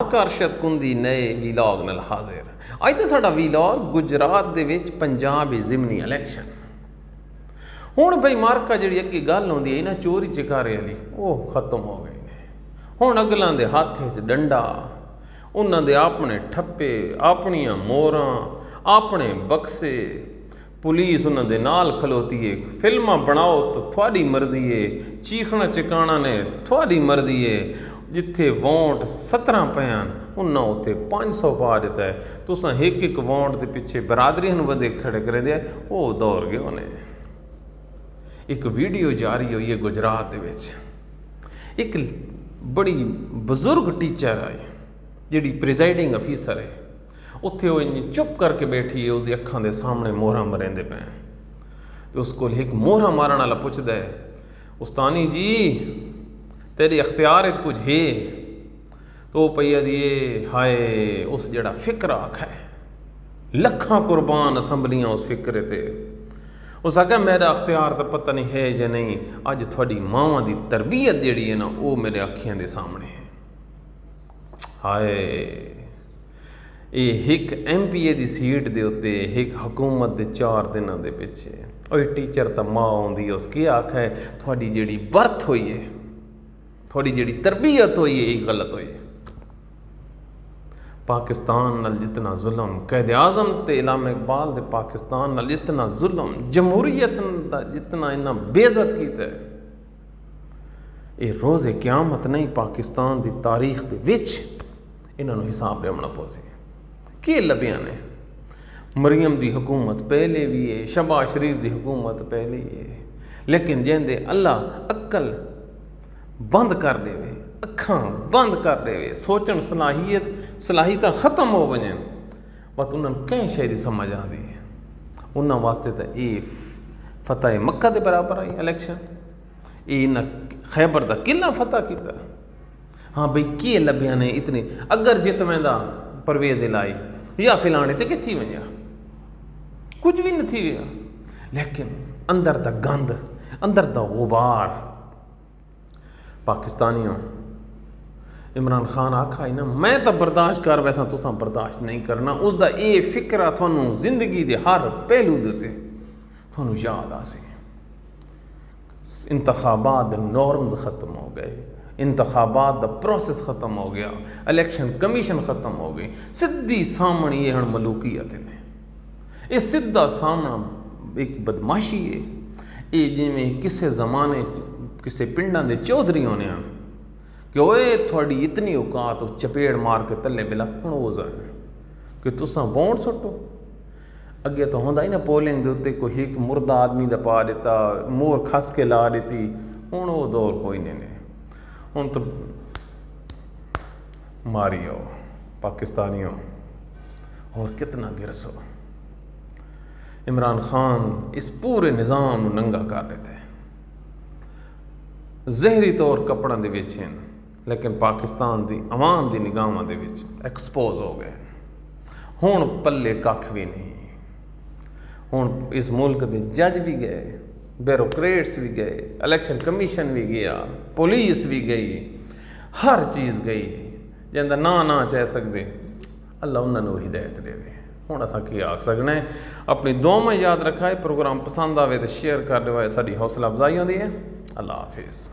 ਆਕਰਸ਼ਿਤ ਕੁੰਦੀ ਨਏ ਵੀਲੌਗ ਨਾਲ ਹਾਜ਼ਰ। ਅੱਜ ਦਾ ਸਾਡਾ ਵੀਲੌਗ ਗੁਜਰਾਤ ਦੇ ਵਿੱਚ ਪੰਜਾਬ ਜ਼ਿਮਨੀ ਇਲੈਕਸ਼ਨ। ਹੁਣ ਬਈ ਮਾਰਕਾ ਜਿਹੜੀ ਅੱਗੇ ਗੱਲ ਆਉਂਦੀ ਹੈ ਨਾ ਚੋਰੀ ਚਕਾਰੇ ਵਾਲੀ, ਉਹ ਖਤਮ ਹੋ ਗਈ ਨੇ। ਹੁਣ ਅਗਲਾਂ ਦੇ ਹੱਥ ਵਿੱਚ ਡੰਡਾ, ਉਹਨਾਂ ਦੇ ਆਪਣੇ ਠੱਪੇ, ਆਪਣੀਆਂ ਮੋਹਰਾਂ, ਆਪਣੇ ਬਕਸੇ, ਪੁਲਿਸ ਉਹਨਾਂ ਦੇ ਨਾਲ ਖਲੋਤੀ ਹੈ। ਫਿਲਮਾਂ ਬਣਾਓ ਤਾਂ ਤੁਹਾਡੀ ਮਰਜ਼ੀ ਹੈ, ਚੀਖਣਾ ਚਕਾਣਾ ਨੇ ਤੁਹਾਡੀ ਮਰਜ਼ੀ ਹੈ। ਜਿੱਥੇ ਵੋਟ 17 ਪਿਆ ਉਹਨਾਂ ਉੱਥੇ 500 ਪਾ ਦਿੱਤਾ ਹੈ। ਤੁਸਾਂ ਇੱਕ ਵੋਟ ਦੇ ਪਿੱਛੇ ਬਰਾਦਰੀ ਨੂੰ ਵਧੇ ਖੜੇ ਕਰ ਦਿਆ, ਉਹ ਦੌੜ ਗਏ ਉਹਨੇ। ਇੱਕ ਵੀਡੀਓ ਜਾਰੀ ਹੋਈ ਹੈ ਗੁਜਰਾਤ ਦੇ ਵਿੱਚ, ਇੱਕ ਬੜੀ ਬਜ਼ੁਰਗ ਟੀਚਰ ਆਈ ਜਿਹੜੀ ਪ੍ਰੀਜ਼ਾਈਡਿੰਗ ਅਫੀਸਰ ਹੈ, ਉੱਥੇ ਉਹ ਇੰਨੀ ਚੁੱਪ ਕਰਕੇ ਬੈਠੀ ਹੈ, ਉਹਦੀ ਅੱਖਾਂ ਦੇ ਸਾਹਮਣੇ ਮੋਹਰਾਂ ਮਰਿੰਦੇ ਪਏ। ਤੇ ਉਸ ਕੋਲ ਇੱਕ ਮੋਹਰਾਂ ਮਾਰਨ ਵਾਲਾ ਪੁੱਛਦਾ ਹੈ, ਉਸਤਾਨੀ ਜੀ तेरे अख्तियार कुछ है? तो पईया दिए हाय उस जड़ा फिक्र आखा है लखा कुर्बान असैम्बलियां उस फिक्रे ते उस आख्या मेरा अख्तियार तो पता नहीं है या नहीं, अज थोड़ी मावां दी तरबियत जिहड़ी है ना वो मेरे अखियां दे सामने है। हाय ये एक MPA दी सीट दे उत्ते एक हुकूमत दे 4 दिनों दे पिछे ओह टीचर तो माँ आउंदी उस की आखा है थोड़ी जिहड़ी बर्थ हुई है, थोड़ी जिहड़ी तरबियत हुई है, ये गलत हुई है। पाकिस्तान नाल जितना जुल्म, कैद आज़म ते इलामा इकबाल दे पाकिस्तान नाल जितना जुल्म, जमहूरीयत दा जितना इन्ना बेइज्जत कीता है, ये रोज़े क़यामत नहीं पाकिस्तान दी तारीख दे विच इन्हां नूं हिसाब देना पौसे। की लभियां ने मरियम दी हुकूमत पहले भी है, शहबाज शरीफ दी हुकूमत पहले ही है, लेकिन जिंदे अल्लाह अक्ल बंद कर देवे, अखां बंद कर देवे, सोचण सलाहियत ख़त्म हो वञे, बस उन्होंने कंहिं शइ दी समझ आती है। उन्होंने वास्ते तो ये फतेह मक्का के बराबर आई इलैक्शन, ये इन्हें खैबर का किला फतह किया। हाँ बई की लभिया ने इतनी, अगर जित वेंदा परवेज़ इलाही या फिलाने तो कित्थे वञा, कुछ भी नहीं विया, लेकिन अंदर दा गंद, अंदर दा गुबार। पाकिस्तानियों इमरान खान आखा है ना मैं तो बर्दाश्त कर वैसा तुसां बर्दाश्त नहीं करना, उसका ये फिक्र थानू जिंदगी के हर पहलू देते थानू याद आसे। इंतखाबात नॉर्म्स ख़त्म हो गए, इंतखाबात का प्रोसेस ख़त्म हो गया, इलैक्शन कमीशन ख़त्म हो गई, सीधी सामने ये हण मलूकीयत ने, ये सीधा सामना एक बदमाशी है। ये जिमें किसी जमाने किसी पिंडां दे चौधरी होने कि ओए थोड़ी इतनी औकात चपेड़ मार के तले मिला हुण हो जाए कि तुसां वोट सुट्टो। अगे तो होंदा ही ना पोलिंग दे उत्ते कोई एक मुर्दा आदमी दा पा दिता, मोहर खस के ला दी, हुण वो दौर कोई नहीं। हुण तो मारियो पाकिस्तानियों और कितना गिरसो। इमरान खान इस पूरे निज़ाम नूं नंगा कर देते हैं, जहरी तौर कपड़ा दे विच हैं, लेकिन पाकिस्तान दी आवाम दी निगाहां दे विच एक्सपोज हो गए। हुण पल्ले कख भी नहीं, हुण इस मुल्क दे जज भी गए, ब्यूरोक्रेट्स भी गए, इलैक्शन कमीशन भी गया, पुलिस भी गई, हर चीज़ गई, जिंदा ना चाह सकते। अल्लाह उन्होंने हिदायत देवे। हुण असां की आख सकना है, अपनी दुआ में याद रखा है। प्रोग्राम पसंद आवे तो शेयर कर दो, साडी हौसला अफजाई होंदी है। अल्लाह हाफिज़।